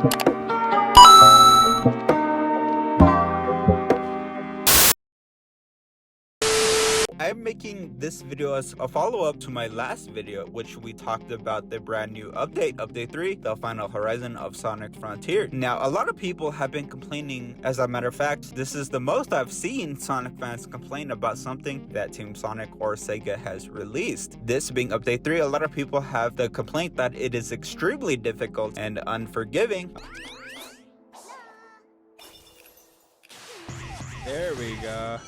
I'm making this video as a follow-up to my last video, which we talked about the brand new update 3, the final horizon of Sonic Frontier. Now, a lot of people have been complaining. As a matter of fact, this is the most I've seen Sonic fans complain about something that Team Sonic or Sega has released. This being update 3, a lot of people have the complaint that it is extremely difficult and unforgiving. There we go.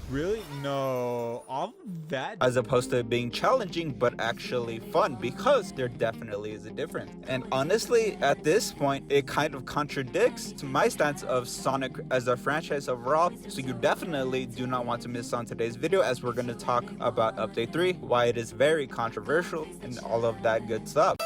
Really? No. All that? As opposed to being challenging but actually fun, because there definitely is a difference. And honestly, at this point, it kind of contradicts to my stance of Sonic as a franchise overall. So you definitely do not want to miss on today's video, as we're going to talk about update 3, why it is very controversial, and all of that good stuff.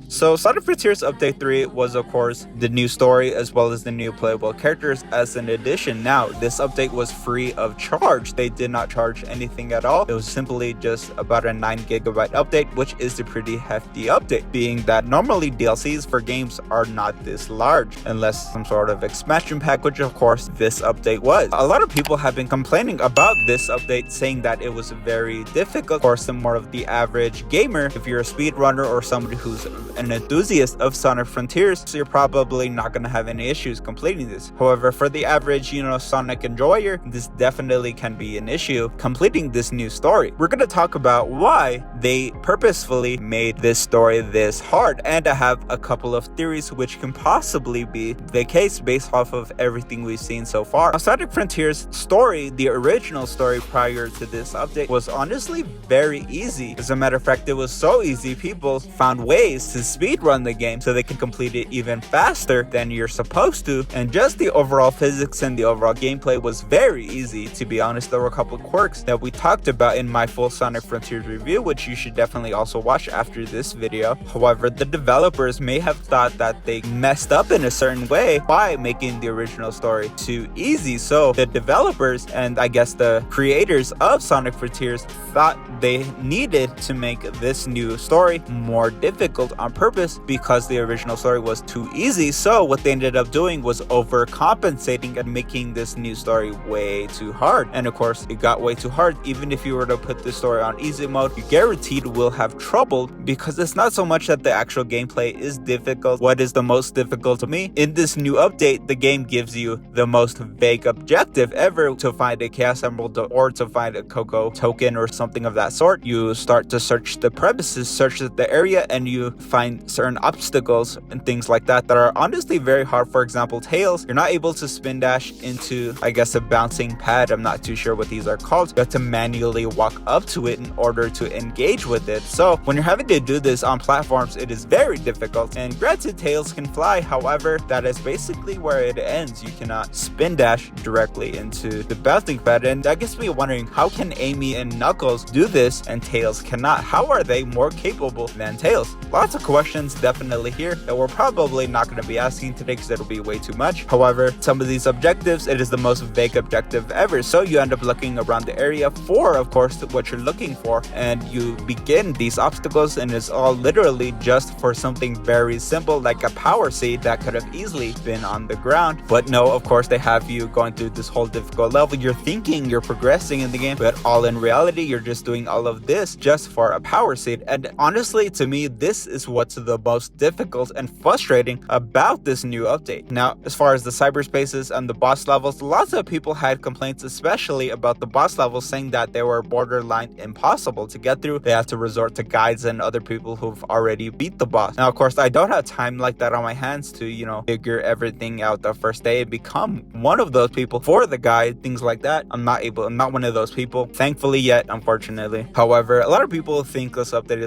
So Sonic Frontiers Update 3 was of course the new story as well as the new playable characters as an addition. Now, this update was free of charge. They did not charge anything at all. It was simply just about a 9GB update, which is a pretty hefty update, being that normally DLCs for games are not this large unless some sort of expansion pack, which of course this update was. A lot of people have been complaining about this update, saying that it was very difficult for some more of the average gamer. If you're a speedrunner or somebody who's an enthusiast of Sonic Frontiers, so you're probably not going to have any issues completing this. However, for the average, Sonic enjoyer, this definitely can be an issue completing this new story. We're going to talk about why they purposefully made this story this hard, and I have a couple of theories which can possibly be the case based off of everything we've seen so far. Now, Sonic Frontiers story, the original story prior to this update, was honestly very easy. As a matter of fact, it was so easy, people found ways to speedrun the game so they can complete it even faster than you're supposed to. And just the overall physics and the overall gameplay was very easy. To be honest, there were a couple of quirks that we talked about in my full Sonic Frontiers review, which you should definitely also watch after this video. However, the developers may have thought that they messed up in a certain way by making the original story too easy. So the developers, and I guess the creators of Sonic Frontiers, thought they needed to make this new story more difficult on purpose because the original story was too easy. So what they ended up doing was overcompensating and making this new story way too hard. And of course, it got way too hard. Even if you were to put the story on easy mode, you guaranteed will have trouble, because it's not so much that the actual gameplay is difficult. What is the most difficult to me? In this new update, the game gives you the most vague objective ever, to find a Chaos Emerald or to find a Coco token or something of that sort. You start to search the premises, search the area, and you find certain obstacles and things like that are honestly very hard. For example, Tails, you're not able to spin dash into, I guess, a bouncing pad. I'm not too sure what these are called. You have to manually walk up to it in order to engage with it. So when you're having to do this on platforms, it is very difficult. And granted, Tails can fly, however, that is basically where it ends. You cannot spin dash directly into the bouncing pad, and that gets me wondering, how can Amy and Knuckles do this and Tails cannot? How are they more capable than Tails? Lots of questions definitely here that we're probably not going to be asking today because it'll be way too much. However, some of these objectives, it is the most vague objective ever. So you end up looking around the area for, of course, what you're looking for, and you begin these obstacles, and it's all literally just for something very simple like a power seed that could have easily been on the ground. But no, of course, they have you going through this whole difficult level. You're thinking you're progressing in the game, but all in reality, you're just doing all of this just for a power seed. And honestly, to me, this is what's the most difficult and frustrating about this new update. Now, as far as the cyberspaces and the boss levels, lots of people had complaints, especially about the boss levels, saying that they were borderline impossible to get through. They have to resort to guides and other people who've already beat the boss. Now, of course, I don't have time like that on my hands to, figure everything out the first day and become one of those people for the guide, things like that. I'm not one of those people, thankfully, yet, unfortunately. However, a lot of people think this update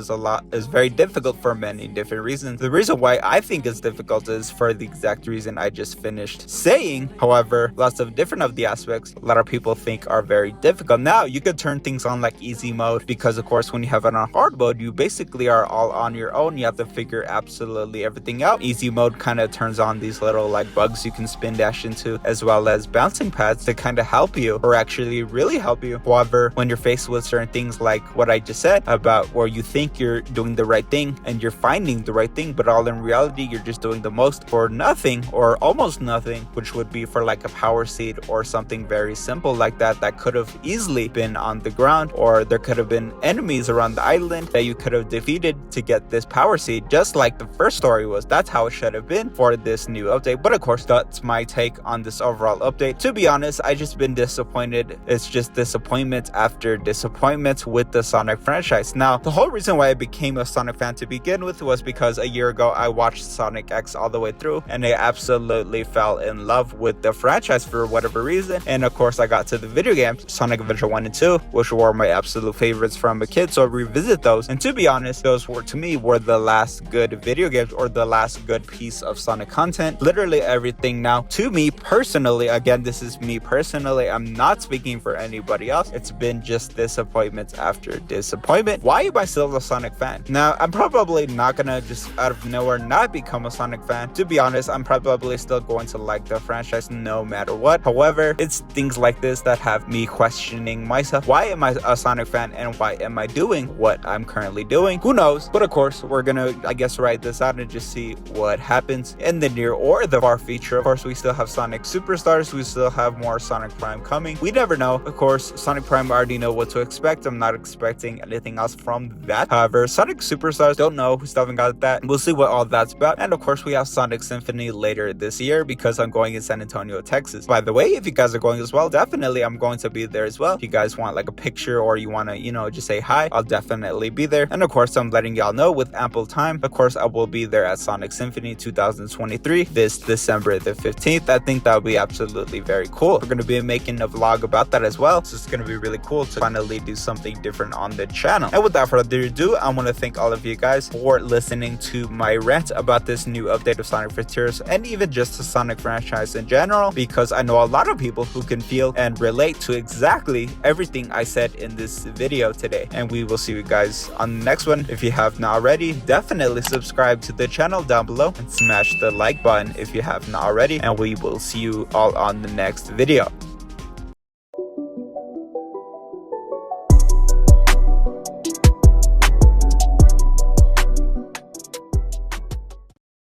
is very difficult for many different reasons. The reason why I think it's difficult is for the exact reason I just finished saying. However, lots of different of the aspects a lot of people think are very difficult. Now, you could turn things on like easy mode, because of course when you have it on hard mode, you basically are all on your own. You have to figure absolutely everything out. Easy mode kind of turns on these little like bugs you can spin dash into, as well as bouncing pads to kind of help you, or actually really help you. However, when you're faced with certain things like what I just said about where you think you're doing the right thing and you're finding finding the right thing, but all in reality you're just doing the most for nothing or almost nothing, which would be for like a power seed or something very simple like that could have easily been on the ground, or there could have been enemies around the island that you could have defeated to get this power seed, just like the first story was. That's how it should have been for this new update. But of course, that's my take on this overall update. To be honest, I just been disappointed. It's just disappointment after disappointment with the Sonic franchise. Now, the whole reason why I became a Sonic fan to begin with was because a year ago I watched Sonic X all the way through, and I absolutely fell in love with the franchise for whatever reason. And of course, I got to the video games, Sonic Adventure 1 and 2, which were my absolute favorites from a kid, so I revisit those. And to be honest, those were, to me, were the last good video games, or the last good piece of Sonic content. Literally everything now, to me personally, again, this is me personally, I'm not speaking for anybody else, it's been just disappointment after disappointment. Why am I still a Sonic fan? Now, I'm probably not gonna just out of nowhere not become a Sonic fan. To be honest, I'm probably still going to like the franchise no matter what. However, it's things like this that have me questioning myself. Why am I a Sonic fan, and why am I doing what I'm currently doing? Who knows? But of course, we're gonna, I guess, write this out and just see what happens in the near or the far future. Of course, we still have Sonic Superstars, we still have more Sonic Prime coming. We never know. Of course, Sonic Prime, I already know what to expect. I'm not expecting anything else from that. However, Sonic Superstars, don't know. We still haven't got that. We'll see what all that's about. And of course, we have Sonic Symphony later this year because I'm going in San Antonio, Texas. By the way, if you guys are going as well, definitely I'm going to be there as well. If you guys want like a picture, or you want to, you know, just say hi, I'll definitely be there. And of course, I'm letting y'all know with ample time. Of course, I will be there at Sonic Symphony 2023 this December the 15th. I think that would be absolutely very cool. We're going to be making a vlog about that as well, so it's going to be really cool to finally do something different on the channel. And without further ado, I want to thank all of you guys for listening to my rant about this new update of Sonic Frontiers, and even just the Sonic franchise in general, because I know a lot of people who can feel and relate to exactly everything I said in this video today. And we will see you guys on the next one. If you have not already, definitely subscribe to the channel down below and smash the like button if you have not already, and we will see you all on the next video.